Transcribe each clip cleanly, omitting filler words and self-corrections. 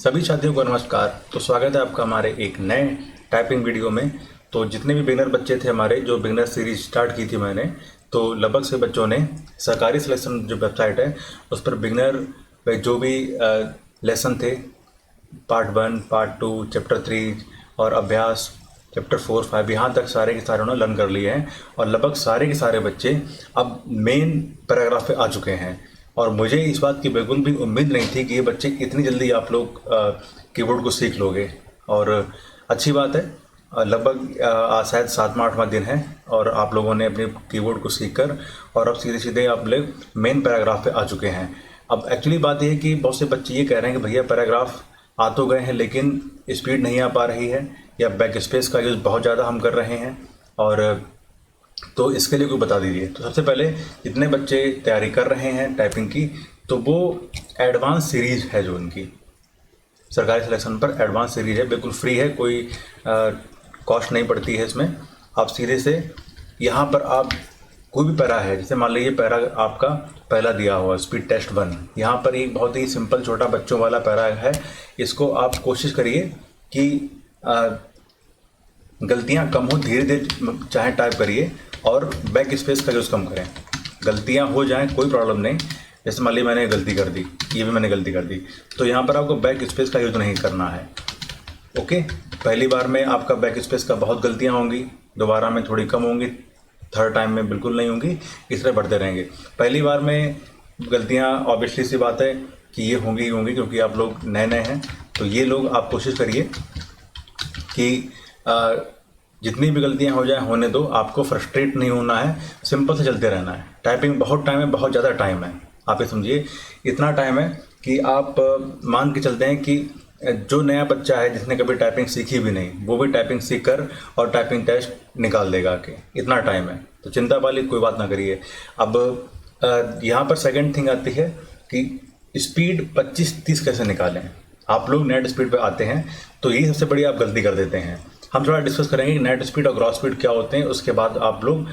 सभी साथियों को नमस्कार। तो स्वागत है आपका हमारे एक नए टाइपिंग वीडियो में। तो जितने भी बिगनर बच्चे थे हमारे, जो बिगनर सीरीज स्टार्ट की थी मैंने, तो लगभग से बच्चों ने सरकारी सिलेक्शन जो वेबसाइट है उस पर बिगनर पे जो भी लेसन थे, पार्ट 1, पार्ट 2, चैप्टर 3 और अभ्यास चैप्टर 4, 5 यहाँ तक सारे के सारे उन्होंने लर्न कर लिए हैं। और लगभग सारे के सारे बच्चे अब मेन पैराग्राफ पे आ चुके हैं। और मुझे इस बात की बिल्कुल भी उम्मीद नहीं थी कि ये बच्चे इतनी जल्दी आप लोग कीबोर्ड को सीख लोगे। और अच्छी बात है, लगभग आज शायद 7वां-8वां दिन है और आप लोगों ने अपने कीबोर्ड को सीखकर और अब सीधे सीधे आप लोग मेन पैराग्राफ पे आ चुके हैं। अब एक्चुअली बात यह है कि बहुत से बच्चे ये कह रहे हैं कि भैया पैराग्राफ आ तो गए हैं लेकिन स्पीड नहीं आ पा रही है, या बैक स्पेस का यूज़ बहुत ज़्यादा हम कर रहे हैं, और तो इसके लिए कोई बता दीजिए। तो सबसे पहले जितने बच्चे तैयारी कर रहे हैं टाइपिंग की, तो वो एडवांस सीरीज़ है जो उनकी सरकारी सिलेक्शन पर एडवांस सीरीज़ है, बिल्कुल फ्री है, कोई कॉस्ट नहीं पड़ती है इसमें। आप सीधे से यहाँ पर आप कोई भी पैरा है, जैसे मान लीजिए पैरा आपका पहला दिया हुआ स्पीड टेस्ट 1, यहाँ पर एक बहुत ही सिंपल छोटा बच्चों वाला पैरा है। इसको आप कोशिश करिए कि गलतियाँ कम हो, धीरे धीरे चाहे टाइप करिए और बैक स्पेस का यूज़ कम करें। गलतियाँ हो जाएं कोई प्रॉब्लम नहीं, जैसे मान ली मैंने गलती कर दी, ये भी मैंने गलती कर दी, तो यहाँ पर आपको बैक स्पेस का यूज़ नहीं करना है। ओके, पहली बार में आपका बैक स्पेस का बहुत गलतियाँ होंगी, दोबारा में थोड़ी कम होंगी, थर्ड टाइम में बिल्कुल नहीं होंगी, इस तरह बढ़ते रहेंगे। पहली बार में गलतियाँ ऑब्वियसली सी बात है कि ये होंगी ही होंगी, क्योंकि आप लोग नए नए हैं। तो ये लोग आप कोशिश करिए कि जितनी भी गलतियां हो जाए होने दो, आपको फ्रस्ट्रेट नहीं होना है, सिंपल से चलते रहना है। टाइपिंग बहुत टाइम है, बहुत ज़्यादा टाइम है, आप ये समझिए इतना टाइम है कि आप मान के चलते हैं कि जो नया बच्चा है जिसने कभी टाइपिंग सीखी भी नहीं, वो भी टाइपिंग सीख कर और टाइपिंग टेस्ट निकाल देगा के, इतना टाइम है। तो चिंता वाली कोई बात ना करिए। अब यहाँ पर सेकेंड थिंग आती है कि स्पीड 25-30 कैसे निकालें। आप लोग नेट स्पीड पे आते हैं तो ये सबसे बड़ी आप गलती कर देते हैं। हम थोड़ा डिस्कस करेंगे कि नेट स्पीड और ग्रॉस स्पीड क्या होते हैं, उसके बाद आप लोग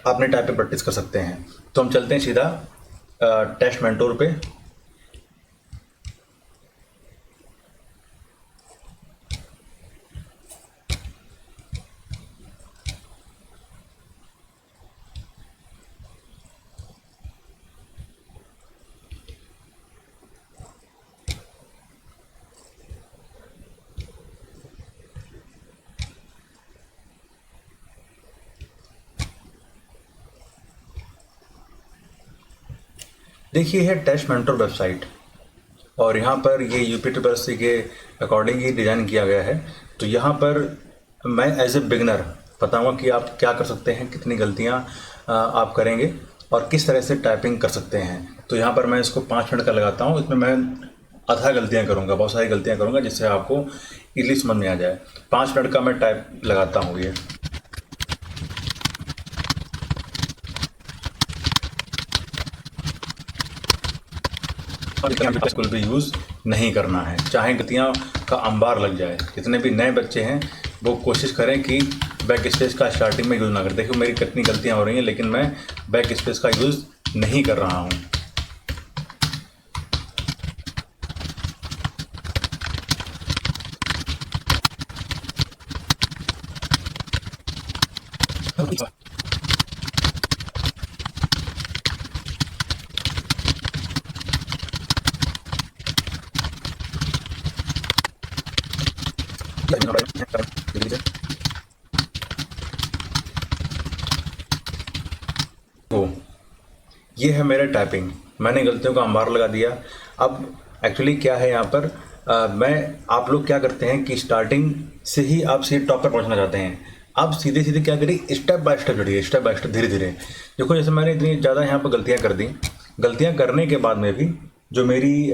अपने टाइपिंग प्रैक्टिस कर सकते हैं। तो हम चलते हैं सीधा टेस्ट मेंटोर पे। देखिए है टेस्ट मेंटोर वेबसाइट, और यहाँ पर ये यूपी ट्रिपल के अकॉर्डिंग ही डिज़ाइन किया गया है। तो यहाँ पर मैं एज ए बिगनर बताऊँगा कि आप क्या कर सकते हैं, कितनी गलतियाँ आप करेंगे और किस तरह से टाइपिंग कर सकते हैं। तो यहाँ पर मैं इसको 5 मिनट का लगाता हूँ, इसमें मैं आधा गलतियाँ करूँगा, बहुत सारी गलतियाँ करूँगा, जिससे आपको इजीली समझ में आ जाए। 5 मिनट का मैं टाइप लगाता हूँ ये। और बिल्कुल भी यूज़ नहीं करना है, चाहे गलतियाँ का अंबार लग जाए। जितने भी नए बच्चे हैं वो कोशिश करें कि बैक स्पेस का स्टार्टिंग में यूज़ ना करें। देखिए मेरी कितनी गलतियाँ हो रही हैं, लेकिन मैं बैक स्पेस का यूज़ नहीं कर रहा हूँ। ये है मेरा टाइपिंग, मैंने गलतियों का अंबार लगा दिया। अब एक्चुअली क्या है यहाँ पर आप लोग क्या करते हैं कि स्टार्टिंग से ही आप सीधे टॉप पर पहुँचना चाहते हैं। आप सीधे सीधे क्या करिए, स्टेप बाय स्टेप चढ़िए, स्टेप बाय स्टेप, धीरे धीरे। देखो जैसे मैंने इतनी ज़्यादा यहाँ पर गलतियाँ कर दी, गलतियाँ करने के बाद में भी जो मेरी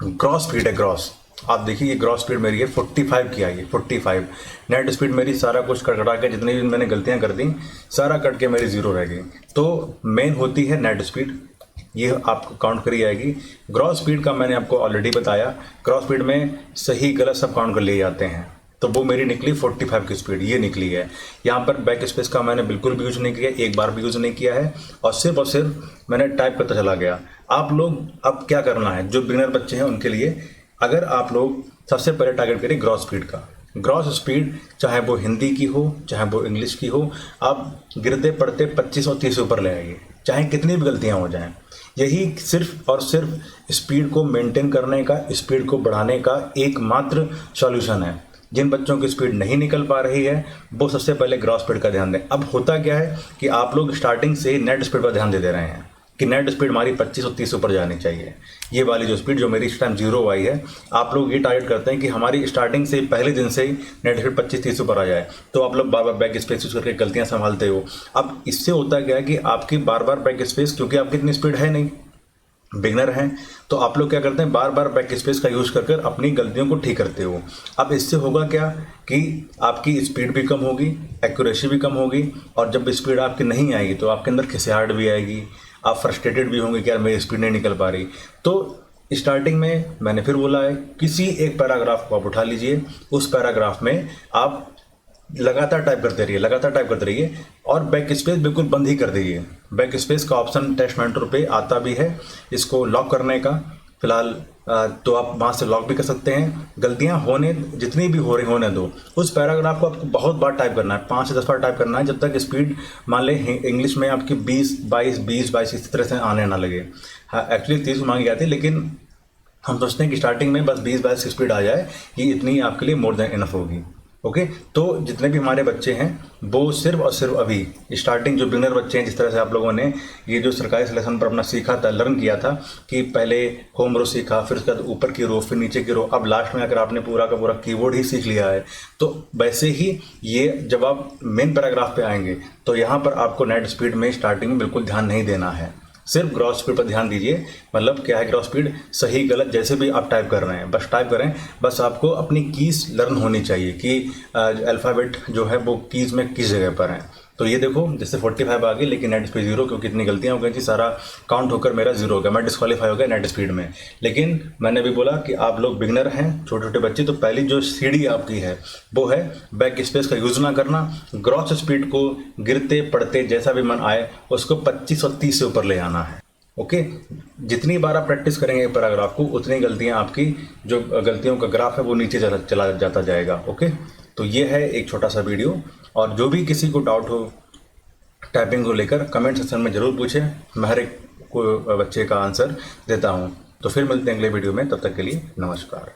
ग्रॉस स्पीड है, ग्रॉस आप देखिए ये ग्रॉस स्पीड मेरी है 45 की आई है, 45। नेट स्पीड मेरी सारा कुछ कटा के जितनी भी मैंने गलतियां कर दी सारा कट के मेरी 0 रह गई। तो मेन होती है नेट स्पीड, ये आपको काउंट करी जाएगी। ग्रॉस स्पीड का मैंने आपको ऑलरेडी बताया, ग्रॉस स्पीड में सही गलत सब काउंट कर लिए जाते हैं। तो वो मेरी निकली 45 की स्पीड, ये निकली है। यहाँ पर बैक स्पेस का मैंने बिल्कुल भी यूज़ नहीं किया, एक बार भी यूज़ नहीं किया है, और सिर्फ मैंने टाइप करता चला गया। आप लोग अब क्या करना है, जो बिगिनर बच्चे हैं उनके लिए, अगर आप लोग सबसे पहले टारगेट करें ग्रॉस स्पीड का। ग्रॉस स्पीड चाहे वो हिंदी की हो चाहे वो इंग्लिश की हो, आप गिरते पड़ते 25 और 30 ऊपर ले आइए, चाहे कितनी भी गलतियाँ हो जाएं। यही सिर्फ और सिर्फ स्पीड को मेंटेन करने का, स्पीड को बढ़ाने का एकमात्र सॉल्यूशन है। जिन बच्चों की स्पीड नहीं निकल पा रही है वो सबसे पहले ग्रॉस स्पीड का ध्यान दें। अब होता क्या है कि आप लोग स्टार्टिंग से नेट स्पीड पर ध्यान दे रहे हैं कि नेट स्पीड हमारी 25 और 30 ऊपर जानी चाहिए। ये वाली जो स्पीड जो मेरी इस टाइम 0 आई है, आप लोग ये टारगेट करते हैं कि हमारी स्टार्टिंग से पहले दिन से ही नेट स्पीड 25-30 ऊपर आ जाए, तो आप लोग बार बार बैक स्पेस यूज करके गलतियां संभालते हो। अब इससे होता क्या है कि आपकी बार बार बैक स्पेस, क्योंकि आपकी इतनी स्पीड है नहीं, बिगनर हैं, तो आप लोग क्या करते हैं, बार बार बैक स्पेस का यूज़ कर कर अपनी गलतियों को ठीक करते हो। अब इससे होगा क्या कि आपकी स्पीड भी कम होगी, एक्यूरेसी भी कम होगी, और जब स्पीड आपकी नहीं आएगी तो आपके अंदर खिसियाहट भी आएगी, आप फ्रस्ट्रेटेड भी होंगे कि यार मेरी स्पीड नहीं निकल पा रही। तो स्टार्टिंग में मैंने फिर बोला है, किसी एक पैराग्राफ को आप उठा लीजिए, उस पैराग्राफ में आप लगातार टाइप करते रहिए और बैक स्पेस बिल्कुल बंद ही कर दीजिए। बैक स्पेस का ऑप्शन टेस्ट मॉनिटर पे आता भी है, इसको लॉक करने का। फिलहाल तो आप वहाँ से लॉक भी कर सकते हैं। गलतियाँ होने जितनी भी हो रही होने दो, उस पैराग्राफ को आपको बहुत बार टाइप करना है, 5 से 10 बार टाइप करना है, जब तक स्पीड मान लें इंग्लिश में आपकी 20-22 इस तरह से आने ना लगे। हाँ, एक्चुअली 30 मांगी जाती है, लेकिन हम सोचते हैं कि स्टार्टिंग में बस 20-22 की स्पीड आ जाए, ये इतनी आपके लिए मोर देन इनफ होगी। ओके, तो जितने भी हमारे बच्चे हैं वो सिर्फ और सिर्फ अभी स्टार्टिंग, जो बिगिनर बच्चे हैं, जिस तरह से आप लोगों ने ये जो सरकारी सिलेक्शन पर अपना सीखा था, लर्न किया था कि पहले होम रो सीखा, फिर उसके बाद ऊपर की रो, फिर नीचे की रो, अब लास्ट में अगर आपने पूरा का पूरा कीबोर्ड ही सीख लिया है, तो वैसे ही ये जब आप मेन पैराग्राफ पे आएंगे तो यहाँ पर आपको नेट स्पीड में स्टार्टिंग में बिल्कुल ध्यान नहीं देना है, सिर्फ ग्रॉस स्पीड पर ध्यान दीजिए। मतलब क्या है, ग्रॉस स्पीड सही गलत जैसे भी आप टाइप कर रहे हैं बस टाइप करें, बस आपको अपनी कीज लर्न होनी चाहिए कि अल्फ़ाबेट जो है वो कीज में किस जगह पर हैं। तो ये देखो, जैसे 45 आ गई, लेकिन नेट स्पीड 0, क्योंकि इतनी गलतियां हो गई थी, सारा काउंट होकर मेरा 0 हो गया, मैं डिस्क्वालीफाई हो गया नेट स्पीड में। लेकिन मैंने भी बोला कि आप लोग बिगनर हैं, छोटे छोटे बच्चे, तो पहली जो सीढ़ी आपकी है वो है बैक स्पेस का यूज़ ना करना। ग्रॉस स्पीड को गिरते पड़ते जैसा भी मन आए उसको 25 और 30 से ऊपर ले आना है। ओके, जितनी बार आप प्रैक्टिस करेंगे पैराग्राफ को, उतनी गलतियां आपकी, जो गलतियों का ग्राफ है वो नीचे चला जाता जाएगा। ओके, तो ये है एक छोटा सा वीडियो, और जो भी किसी को डाउट हो टाइपिंग को लेकर कमेंट सेक्शन में ज़रूर पूछें, मैं हर एक को बच्चे का आंसर देता हूँ। तो फिर मिलते हैं अगले वीडियो में, तब तक के लिए नमस्कार।